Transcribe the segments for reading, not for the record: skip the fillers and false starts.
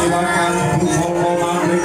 Silakan Bu Solo Mandi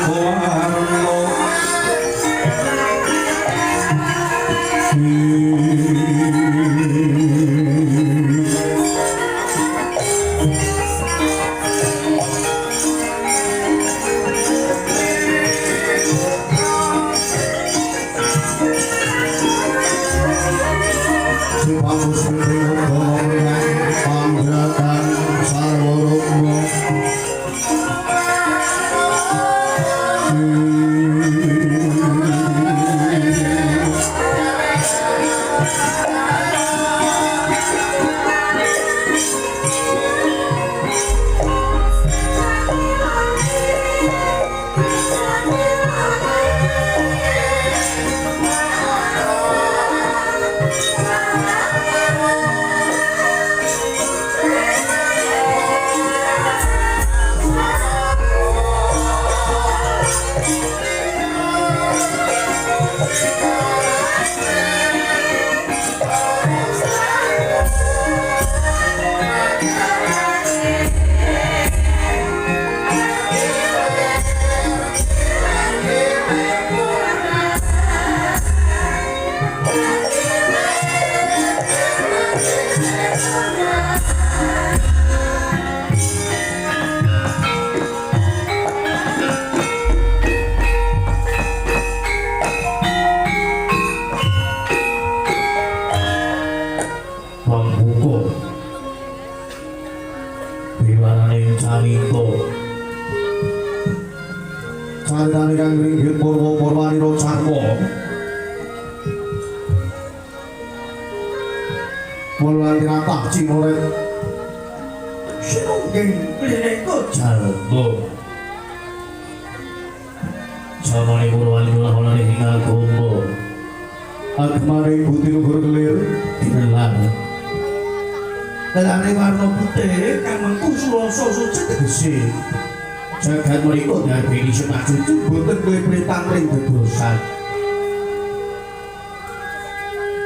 caritane kang ringgit purwa-purwanira Carwa. Mulan tinatah Cimoret sinungging kliniko Jalma. Samane purwanira oleh hingal gombo. Agmane putih luhur kelir dinelang. Dalane warna putih kang mengku sulasa suci tegese. Jagat menika darbeni semaju boten klepretan ring dodosan.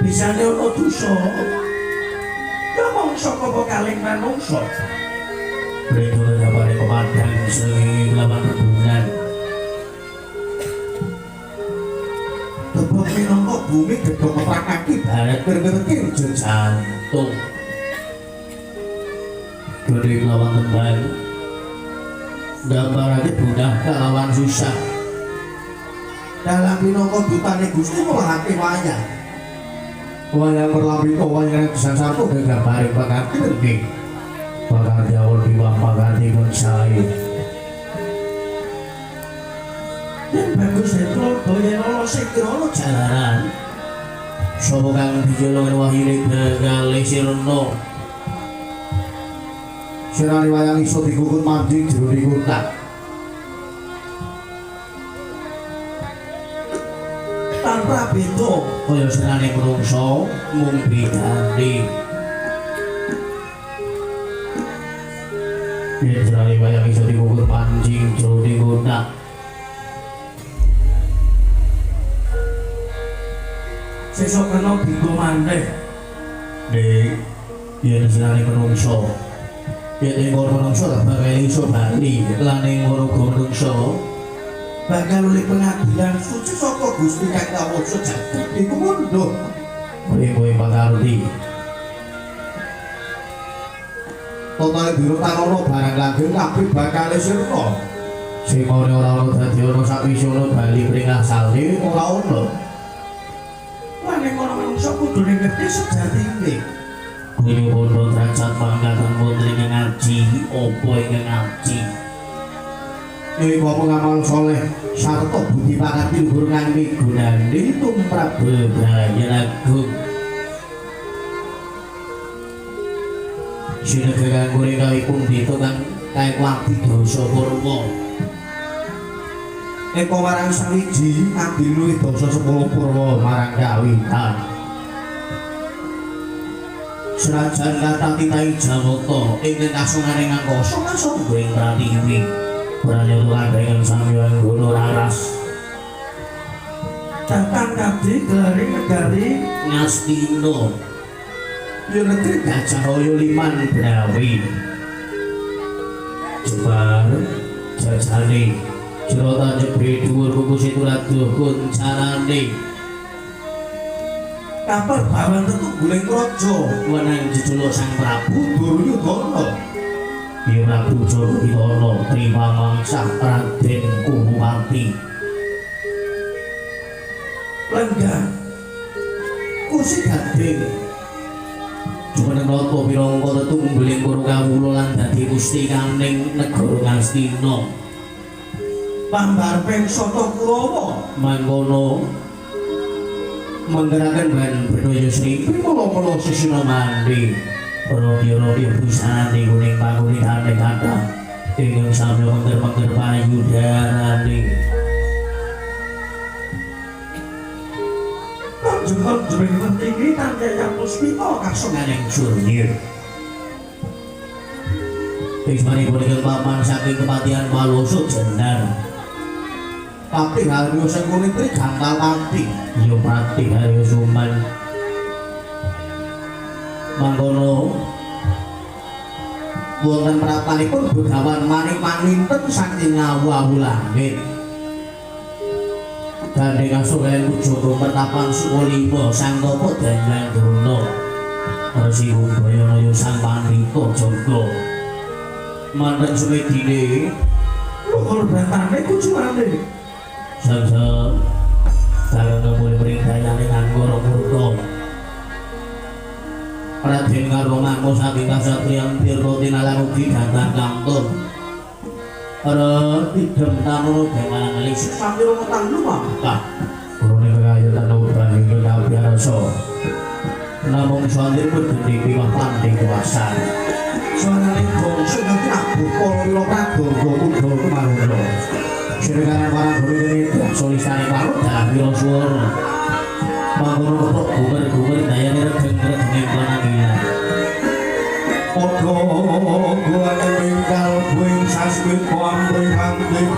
Bisane ana dosa. Ya mongso apa kalih manungsa. Bredone kabare pemadang srengenge lawan rebunan. Tebak minangka bumi gedhog keprakake barat kerkir jantung. Gede lawan tembang gambarane budah kalawan susah. Dalam minangka dutane Gusti mulahake wayang. Wayang perlambita wayang kesasarpo gambare pangati nggih. Bakal jawol diwah pangati pun sae. Yen bagus itu doyen ana sing kirana jalaran. Sapa kang dijolong wahyune Gagale Sirna. Sirane wayang iso digukut mandi jroning kotak. Tanpa beda kaya sirane manungsa mung bedane. Yen sirane wayang iso digukut mandi jroning kotak. Sesuk kena bingung maneh. Nek yen sirane manungsa yen ora manungsa bakal iso bali lan ing ora manungsa bakal oleh pengabdian suci saka Gusti Kang Kawasa Jagat iku mundur. Kowe pangarti. Totale biro tanono barang langgeng kabeh bakal sirna. Sing ora dadi ana sakwise ana bali pring asale ora ono. Lan ing ora manungsa kudu ngerti sejatine. Guru bondo derajat pangkatan putri ngaji opo ingkang ngaji iki apa ngamal soleh sarta budi pangati luhur ngangge gunane tumrap bebrayan agung sinegah kanggo rekawipun dito kang kaekwati dosa purwa eko marang sawiji ngambil luwih dosa 10 purwa marang kawitan. Serajan kata titai jawata ingin kasungane ngangkoso langsung goreng pratiwi berani tuhan dengan sambilan gunung raras datang kabdi gelari negari Ngastina ya negeri Gajah Raya Liman Brawi jebar jajane jerota jebre dhuwur kukusi tulat dukun carane kabar bawan tentu guling raja wenang jejuluk Sang Prabu Duryudana. Ya Prabu Duryudana terima mangsah Raden Kuwati. Lenggah kursi gading jumeneng nata pirangka tetunggiling para kawula lan dadi Gusti kaning negara Ngastina. Pambarping Sata Kurawa mangkono menggerakkan bahan berdaya Sri Primolo Sisina Mandi Rodya-rodya busane kuning panguning hane kata ingin sambil mengger-mengger payudarane jempol-jempol tinggi tanda yang puspito kasunganing surya Ismani kuning papan saking kematian Maloso Jendar Pati Haryo Sengkuning Tri Gantal Pati Yo Pati Haryo Suman mangkono wonten pratanipun Begawan manik-maninten saking ngawu-awu langit gandeng asuhan Pujogo Pertapan Sukolima Sang Tapa Dandan Drona Resi Humbayana yo Sang Pandhita Jaga manten sumedine luhur bantane kucumane Sang-sang Karena mulai beringdayane Anggara Murta Raden Karomangko saking kasatriyan Tirta Tinalang ugi gantang kantun Ada idem tamu dengan ngelisik sambil ngutang rumah kah kurungnya kaya tak nubah hingga tak biasa namun soalir berdiri biwang pantai kuasa soalnya lingkong sudah tak pukul lokatur gokudo kemarulo sedangkan para guru ini solistani parut dalam bilang suara bangun untuk guber-guber daya nirgeng-nirgeng panangilan Odo gua ninggal buing saswit pamring pamring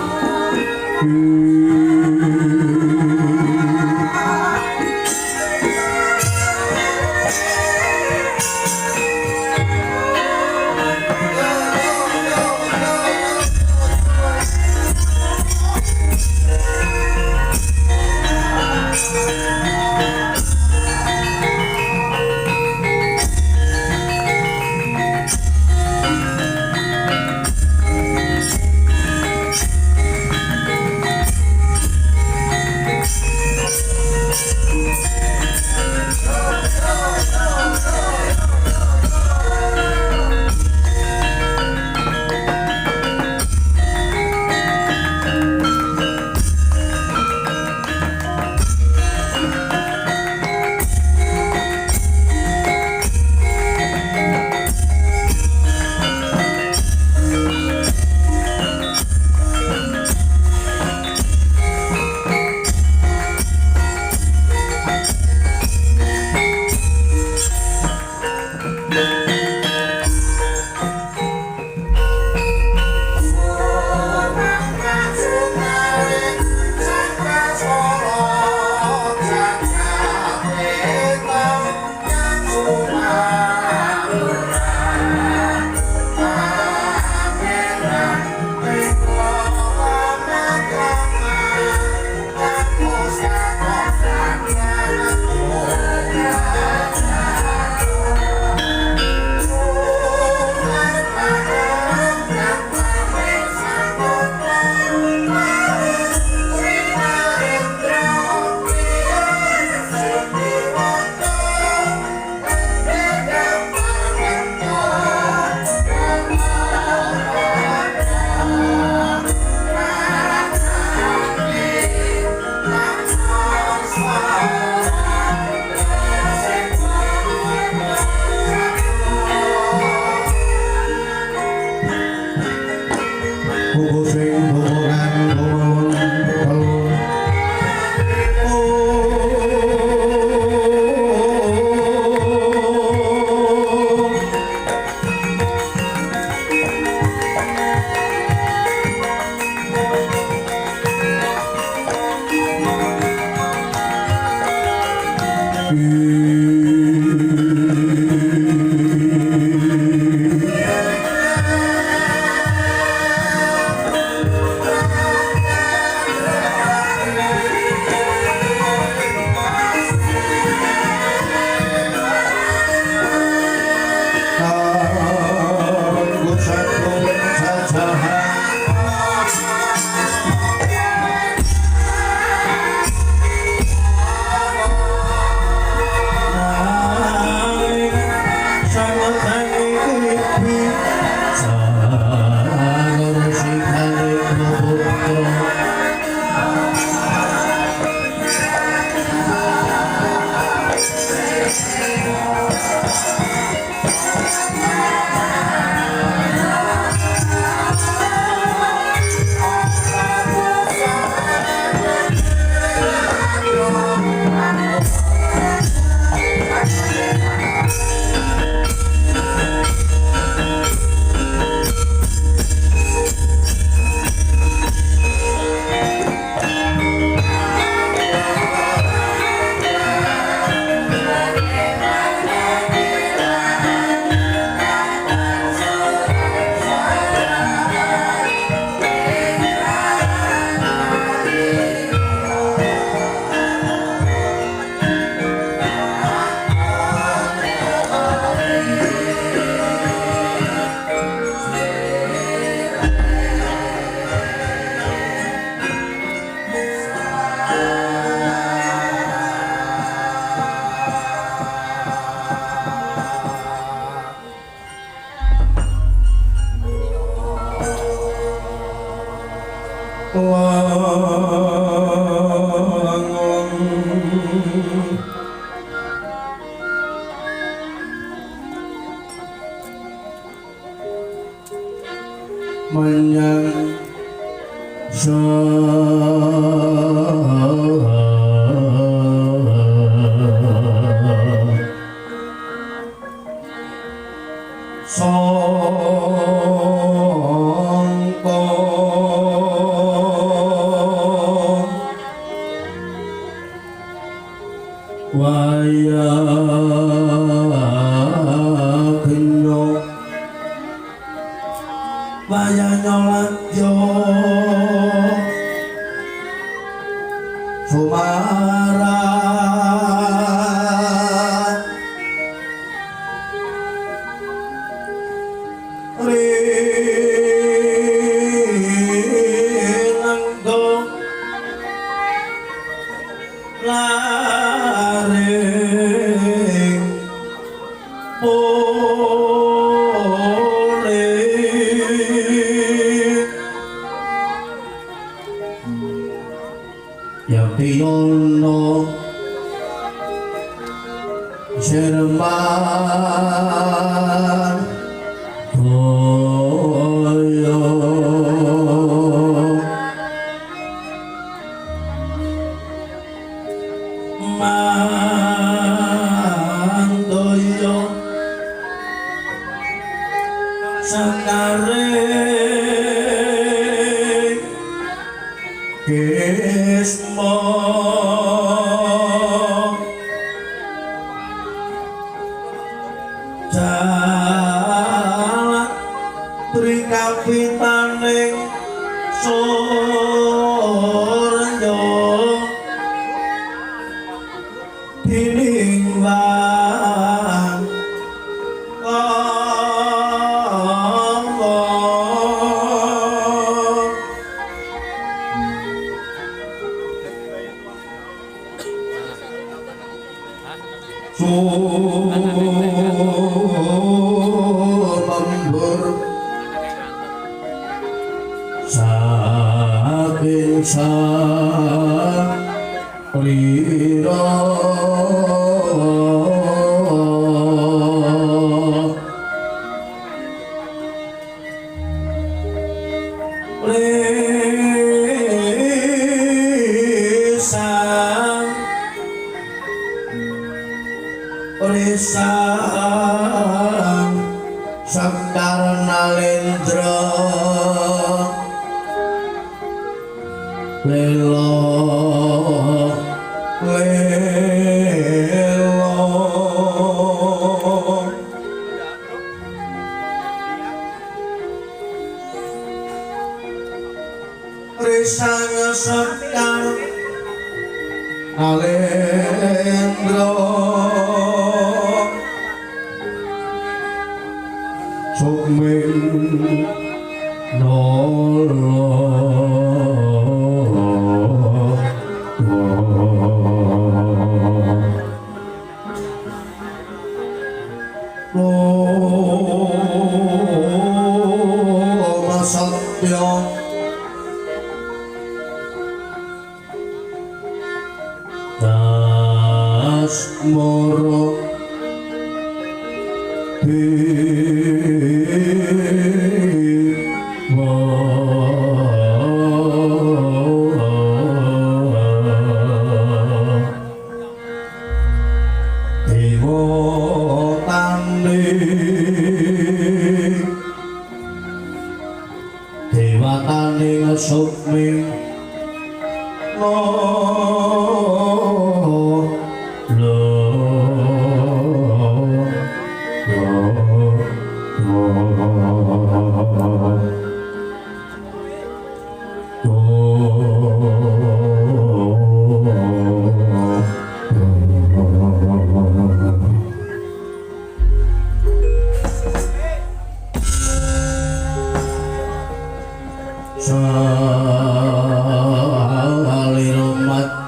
menyang Salirumat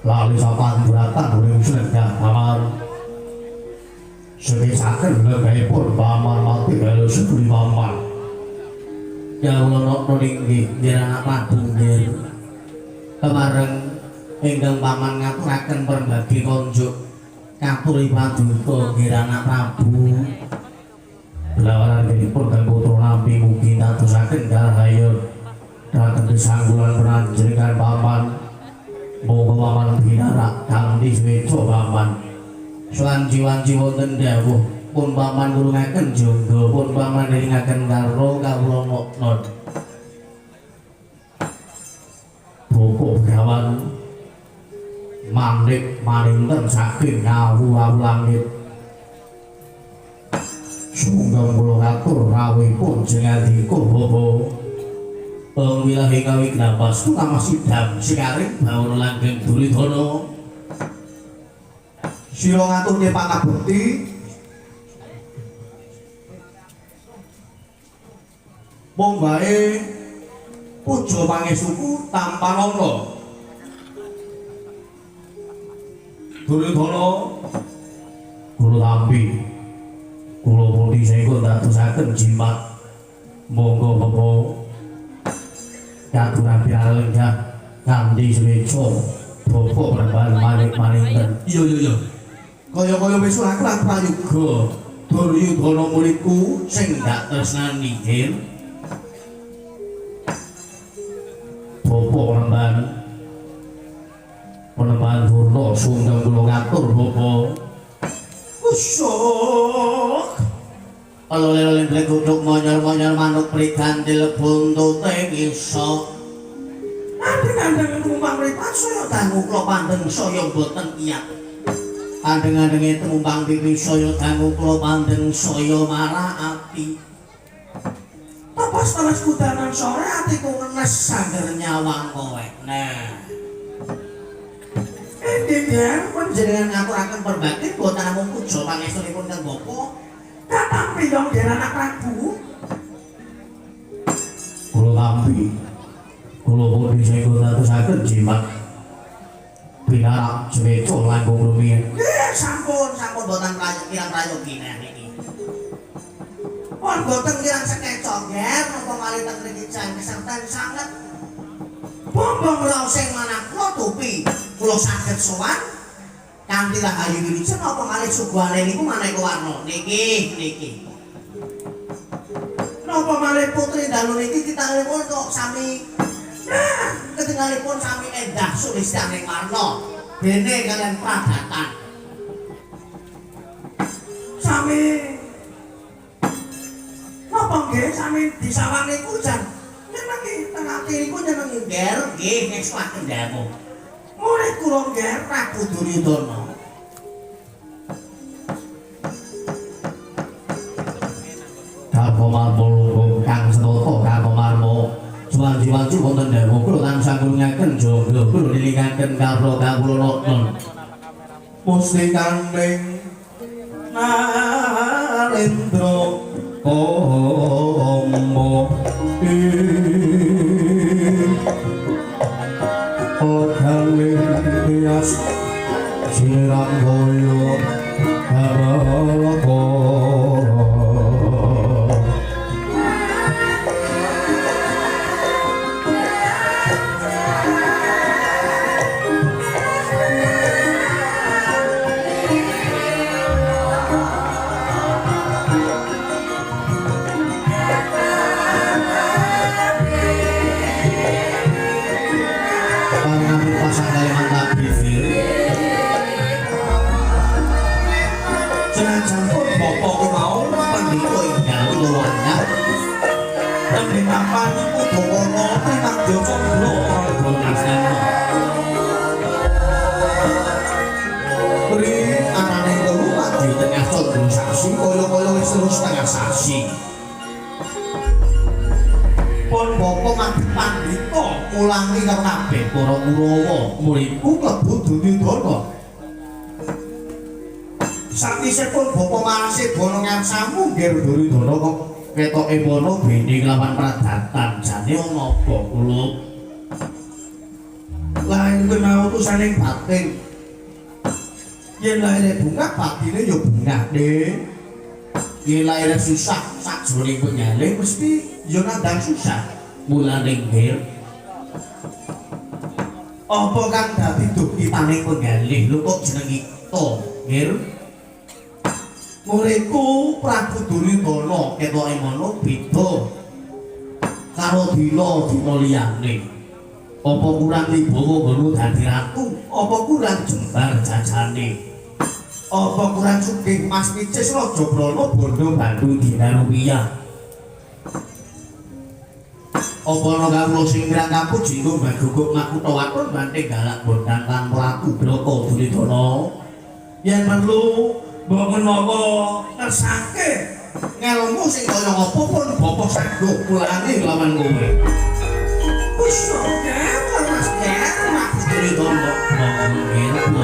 lali sapan beratan uling sudah paman sebisakan lebihpun paman mati kalau sebeli paman ya Allah nolinggi dirana padungir kemarin ingkang paman ngaturaken berbagi konjuk katuri paduka kirana Prabu lawaran dipun kang putra nampi mugi dadosaken dahayu dateng disanggulan peranjenengan paman moga paman binarak kanthi sweta paman swanci-wanci wonten dawuh pun paman nulungaken jangga pun paman ngelingaken karo kawula moknon Bapak Gawan mandik maninten saking ngawu-awu langit sungkem kula ngatur rawuhipun jengadika Bapak wilahe kawi knapas utama sidam sikaring bawana langgeng Duryudana sira ngaturke pangabekti mung bae puja pangestuku tanpa nana Duryudana kula tampi kula pun saengga dadosaken jimat monggo Bapak katuran pialenggah kanthi sweta Bapak penerbangan manik-maninten iya kaya-kaya wis ora kelan prayoga Duryudana muridku sing dak tresnani nggih Bapak penerbangan Durna sungkem kula ngatur Bapak usuk Lele blek kutuk monyor-monyor manuk prigandil buntute ngisok. Andeng-andeng tumpang mripat saya dangu kula pandeng saya boten kiyat. Andeng-andenge tumpang pipi saya dangu kula pandeng saya marah ati. Tapas kudanan sore atiku ngenes sangger nyawang kowe. Nah. Endingnya panjenengan ngaturaken perbakti boten namung puja pangestunipun kang Bapak. Katampi dong dia anak Prabu kula tampi kula pun disenggo dadosaken jimat binarak sweta langkung rumiyin sampun boten kirang prayogi niki pun boten kirang sekeca nger napa malih teng mriki jan keserten sanget bombong raos sing manah kula tupi kula saged sowan kanthi rahayu wilujeng apa malih suguhane niku maneka warna niki napa malih putri dalu niki kitanipun kok sami ketinggalipun sami endah sulistyaning warna dene kalian pradatan sami napa nggih sami disawang niku jan nyenengi teng ati niku nyenengi ngger nggih ngeslaken dawuh murid kula nggih Prabu Duryudana. Kapomar mulung kang setata kapomar Juwan-juwanju wonten dawuh kula tansah ngungaken jangga kula nilingaken karo kawula nokton. Mustikaning Narendra Kama Kalih Sirang Boyo Haroko sampun bapa mau pandhita ingkang kula anyar nembe mapan iku bawana tinang Joko kula Prabu Pri anane telu di tengah condro sasi kaya-kaya wis terus tengah sasi pun bapa madhep pandhita mulangi karo kabeh para Kurawa mriku klebu Duryudana sawisipun bapa marasih bana ngarsamu nggih Duryudana kok ketoke bono bending lawan pradatan jane ana apa kula lain kenal utusaning batin yen laire bunga batine ya bunga deh yen laire susah sakjroning penyalih mesti ya nandang susah mulane nggih apa kang dadi duktitaning penggalih lho kok jeneng kita nggih muliku Prabu Duryudana ketoke mono beda karo dina-dina liyane apa kurang wibawa ngono dadi ratu apa kurang jembar jajane apa kurang sugih Mas Nicis Raja Brana bondo bandu dina rupiah apa ana kawula sing mirang kapu jinggo mbaguguk makutha waton banting galak bondang lan Prabu Braka Duryudana yen perlu mbok menawa kersake ngelmu sing kaya apa pun bapa sanggup mulane lawan kowe wis oke Mas Mas Duryudana ngene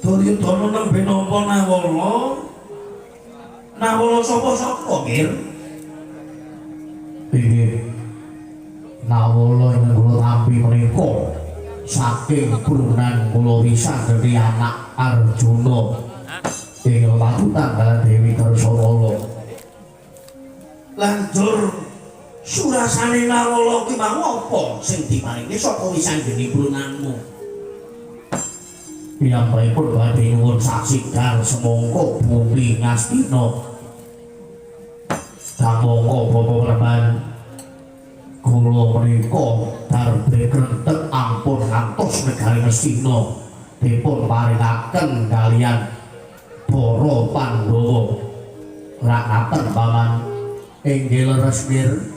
Duryudana nembe nampa Nawala. Nawala sapa-sapa, Kir? Inggih. Nawala ingkang kula tampi menika saking turunan kula Wisanggeni anak Arjuna ing patutan kaliyan Dewi Darsawala. Lanjur surasane Nawala kuwi mau apa sing diparingi saka Wisanggeni purunanmu? Piyambakipun badhe nyuwun saksigar semangka bumi Ngastina. Samangka Bapa Praban kula menika darbe krentek ampun ngantos negari Ngastina dipun paringaken kaliyan para Pandhawa. Rak ngaten paman inggih leres mir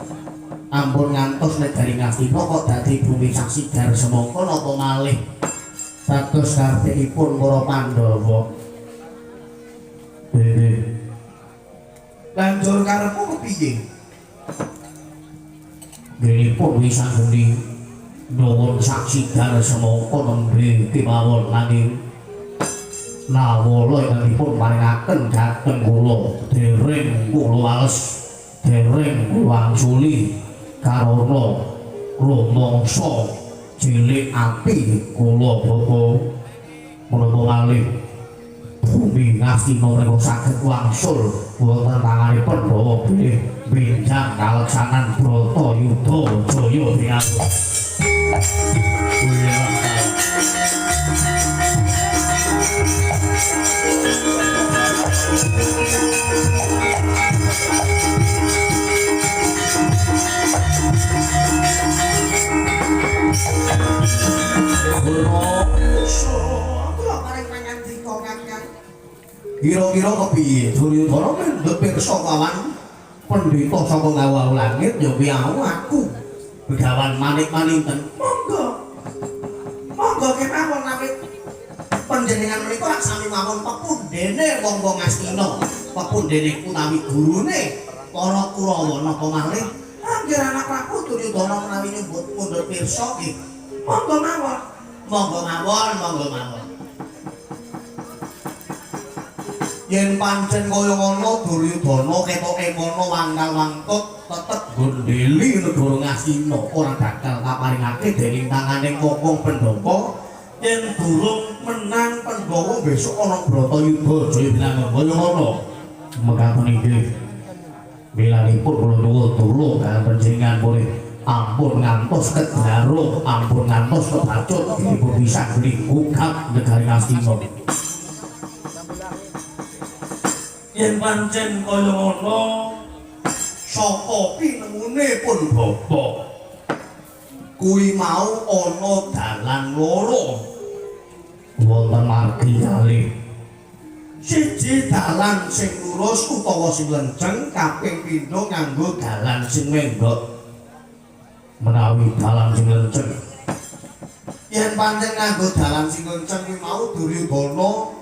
ampun ngantos negari Ngastina kok dadi bumi saksigar semangka napa malih dados kartekipun para Pandhawa. Lanjur karepmu kepiye? Nggihipun Wisanggeni nyuwun saksigar semangka nembe kemawon nanging Nawala ingkang dipun paringaken dhateng kula dereng kula wales dereng kula angsuli karana rumangsa cilik ati kula bapa menapa malih bumi Ngastina menika saged wangsul wonten tanganipun Bawa bilih benjang kaleksanan Bratayuda Jaya Dewa. Kira-kira kepiye Duryudana mendhet pirsa kawan pendhita saka ngawau langit ya kuwi aku begawan manik-maninten. Monggo kemawon namit panjenengan menika lak sami mawon pepundhene wong-wong Ngastina, pepundhene utawi gurune para Kurawa napa malih anggere anak Prabu Duryudana menawi nyebut mundhut pirsa nggih. Monggo mawon. Yen pancen kaya ngono Duryudana ketoke kono wangkal-wangkut tetep gondeli negara Ngastina ora bakal kaparingake dening tanganing wong Pandhawa. Yen durung menang Pandhawa besok ana Bratayuda Jaya Binangun kaya ngono. Mekaten inggih milanipun kula nyuwun tulung kaliyan panjenengan boleh ampun ngantos kedarung, ampun ngantos kebacut dipun Wisanggeni gugat negari Ngastina. Yen pancen kaya ngono saka pinemune pun Bapa kuwi mau ana dalan loro wonten margi kalih. Siji dalan sing lurus utawa sing lenceng, kaping pindho nganggo dalan sing menggok. Menawi dalan sing lenceng yen pancen nganggo dalan sing lenceng kuwi mau Duryudana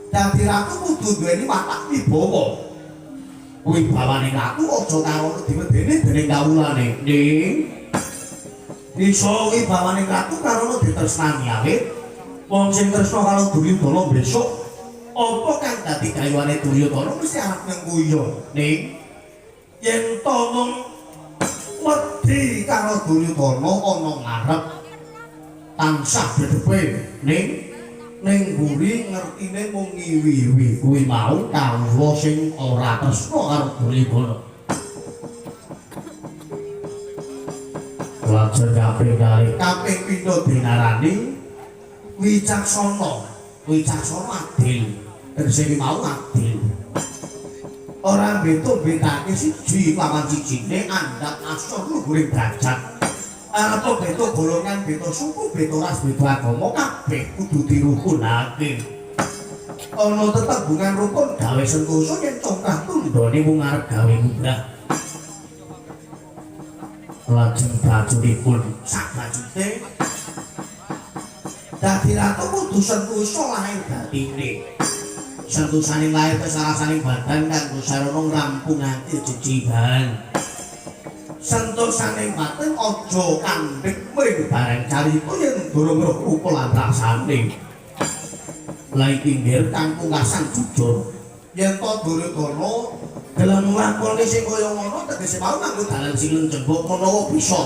dadi ratu kudu duweni watak wibawa. Wibawane ratu aja karo diwedeni dening kawulane. Ning iso wibawane ratu karo ditresnani awit wong sing tresna karo Duryudana besok apa kang dadi gayuane Duryudana mesti arep ngguyu. Ning yen to mung wedi karo Duryudana ana ngarep tansah bedepe ning mburi ngertine mung ngiwi-iwi kuwi mau kawula sing ora tresna karo Duryudana. Lajeng kaping pindho dinarani wicaksana adil. Tegese mau adil. Ora beto betake siji lawan sijine andhap asor luhuring derajat. Apa beda golongan, beda suku, beda ras, beda agama kabeh kudu dirukunake. Ana tetembungan rukun gawe sentosa yen congkah tundhone mung arep gawe munggah. Lajeng bajuripun sak bajute dadi ratu kudu sentosa lahir batine. Sentosaning lahir kesarasaning badan kanggo sarana ngrampungaken jejiban. Sentosaning batin aja kandhek mring bareng carita yen durung roh rupa lan rasane. Lah iki nggih kang pungkasan jujur yen to Duryudana gelem nglakoni sing kaya ngono tegese mau nganggo dalan sing lenjembok menawa bisa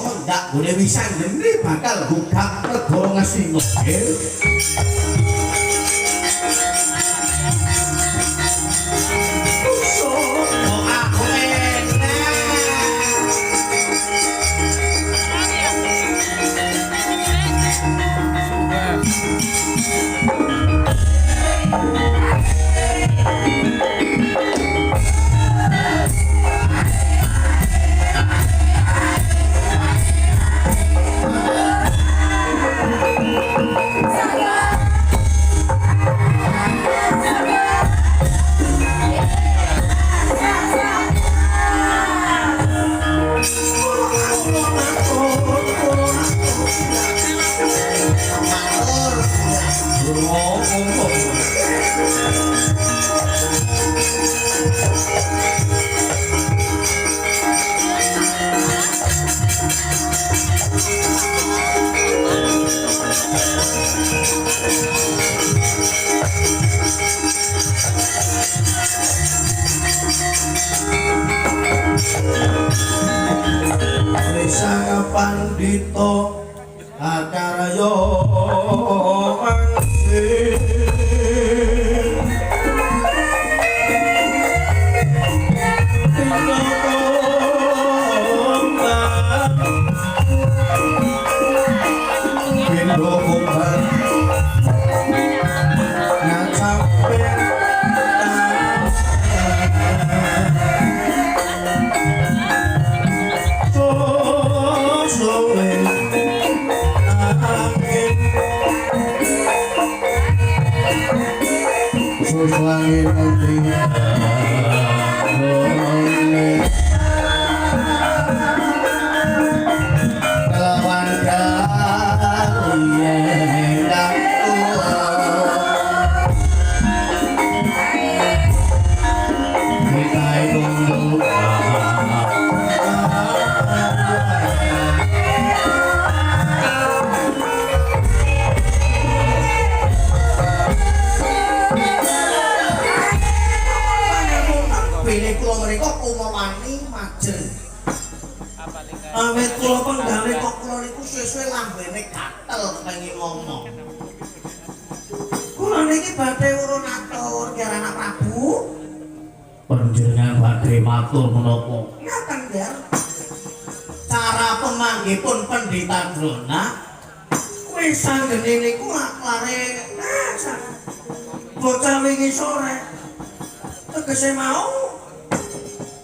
mendak gone wisanggeni bakal gugak negara Ngastina. Pandito Akaryo Mangsi Bindo Kumbar Ngacapin Langit putih lawan kalian kita tunggu awet kula penggale kok kula niku suwe-suwe lambene gatel kepengin ngomong. Kula niki badhe urun atur Kirana Prabu. Panjenengan badhe matur menapa? Ngaten, Ger. Cara pemanggipun Pendhita Drona wis sanggene niku lare bocah wingi sore. Tegese mau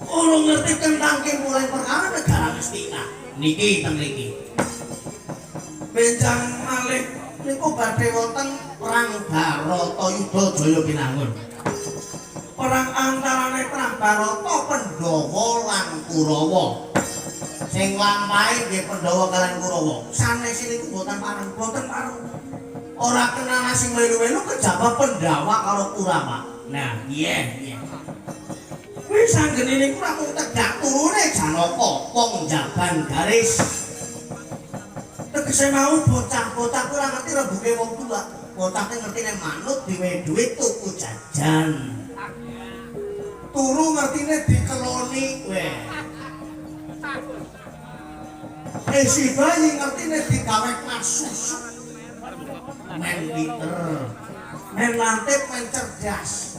urung ngerti tentang mulai perkara negara Ngastina niki teng mriki benjang malih niku badhe wonten perang Baratayuda Jaya Pinangun. Perang antarane Perang Barata Pandhawa lan Kurawa. Sing lampahe nggih Pandhawa kaliyan Kurawa. Sanes niku boten pareng. Ora kenal sing melu-melu kejaba Pandhawa karo Kurawa. Nah, iya. Wis sanggene niku ra mung tegak turune Janaka wong jaban garis. Tegese mau bocah-bocah ora ngerti rembuge wong tuwa. Bocah ngerti nek manut diwe dhuwit tuku jajan. Turu ngertine dikeloni weh. Si bayi ngertine digawe kelas susu. Men pinter. Men lantip, men cerdas.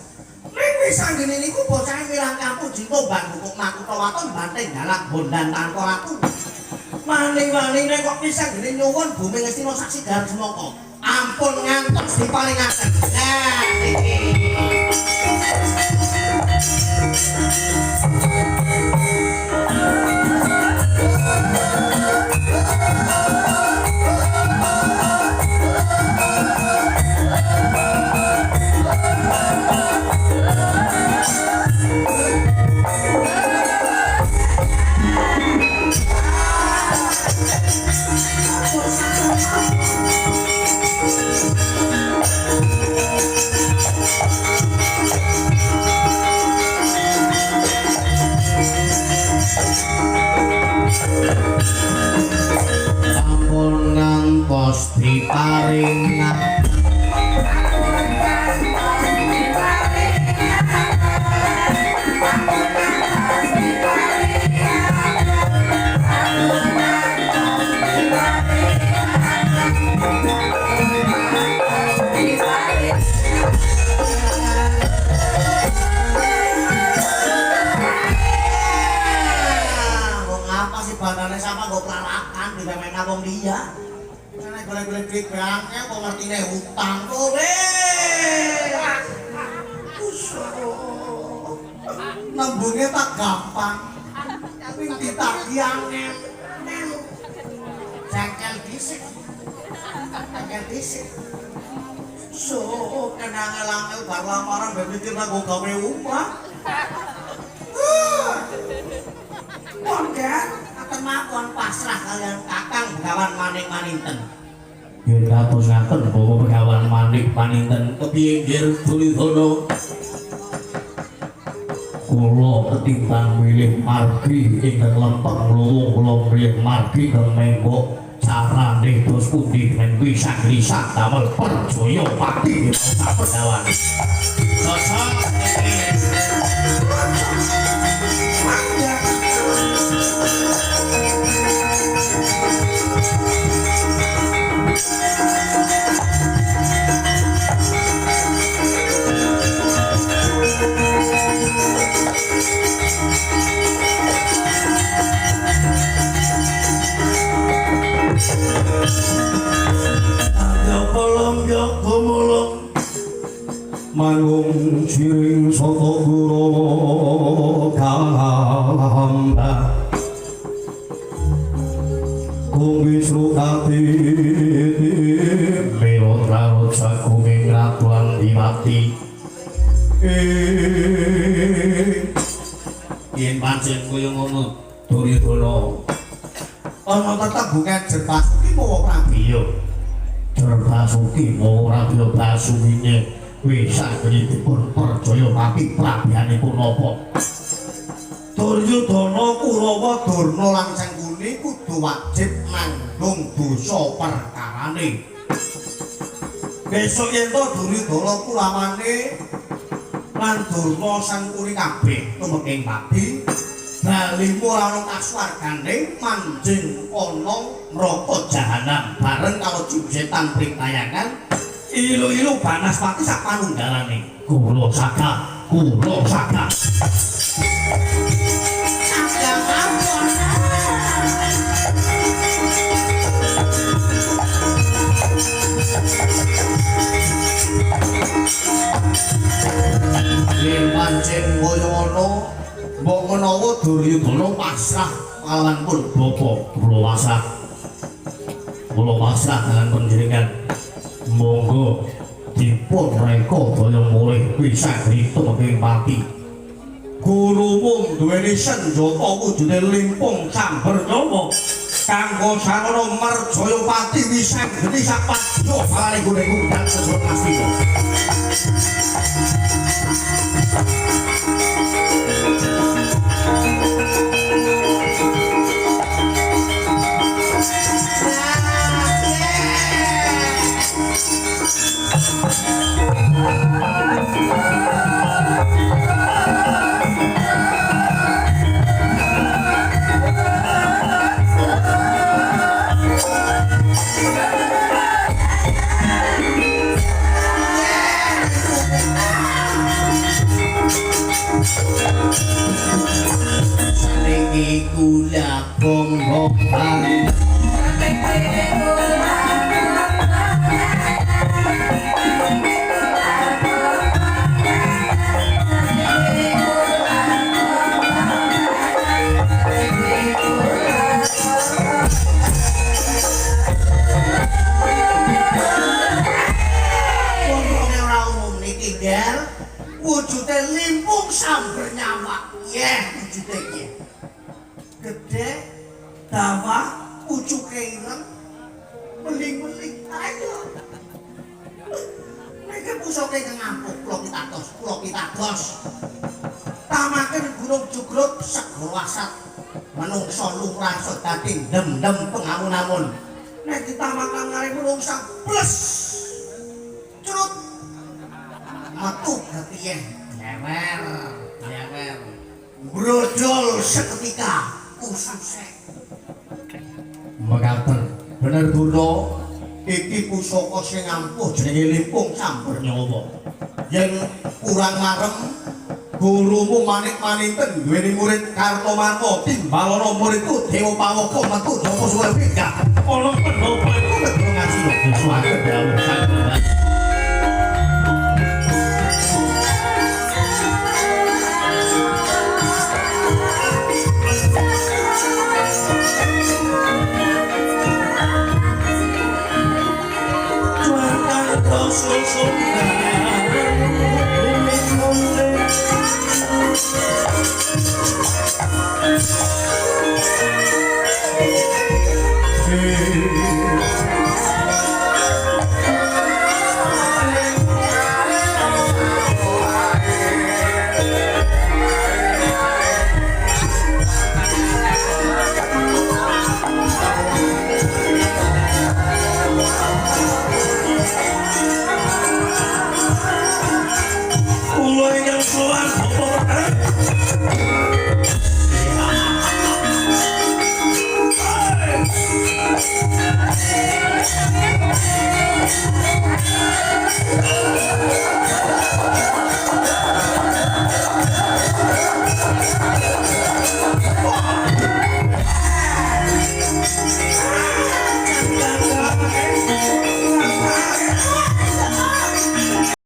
Wis sanggene niku bocah mirang kampung jingko mbangkuk makutha waton banteng galak bondan tanpa ratu. Maning-maningne kok pisang gene nyuwun bumi Ngastina saksi Darmaka. Ampun ngantos diparingaken. Nah, iki. Sampun ngantos diparingan bandane sama nggo pelarakan dimemek wong dia. Nek golek-golek duit banknya kok ngertine utang kowe. Nembunge tak gampang. Tapi ditagih angel. Jengkel dhisik. Jengkel dhisik. So, kenangel-angel bar lamaran ben mikir nang gawe omah. Pondok temakon pasrah kalian kakang Begawan Manik Maninten. Yen katosaken Bapak Begawan Manik Maninten kepiye nggih Duryudana? Kula ketimbang milih margi ingkang lempeng luwung kula milih margi kang menggok carane dos pundi men bisa lisan damel perjaya pati Bapak Begawan. Cocok manung siring soto guru kahamba kumisru kati lewat larut sakuming ratuan dimati yen pancen kaya ngono Duryudana ana tetembungan Jerpasuki mawa Prabiya Jerpasuki mawa Prabiya Basumine wis sagedipun percaya tapi prabiyanipun napa Duryudana Kurawa Durna lan Sangkuni kudu wajib nanggung dosa perkarane besok yen to Duryudana kulamane lan Durna Sangkuni kabeh tumeka pati bali ora ana kasuwargane manjing ana neraka jahanam bareng karo jin setan priktayangan ilu-ilu Banaspati sak panunggalane kula saka Agam ampun yen pancen kaya ngono mbok menawa Duryudana pasrah kalawan pun bapa kula pasrah dengan panjenengan monggo dipun reka daya mulih bisa ditemeke pati guru mung duweni senjata wujude limpung samber nyawa kanggo sarana merjaya pati bisa geni sak padha balane gune dan sesuk astina Saniki kula bong-bongan wujude limpung samber nyawa wujude iki gedhe dawa pucuke ireng meling pusaka ingkang ampuh kula pitados. Tamaken Gunung Jugrut segara asat. Menungsa lumrah sedati dem-dem pengamun-amun. Nek ditamakan kali menungsa plus. Curut. Metu kepiye? Lewer. Brodol seketika ususe. Mekaten bener Durna iki pusaka sing ampuh jenenge Limpung Campur Nyawa. Yen kurang marem gurumu manik-maninten duweni murid Kartomarma timbalana muridku Dewa Pawaka metu napa suwe pika. Ana penapa iku medhun ngaji suwake dawuh sampun. Susun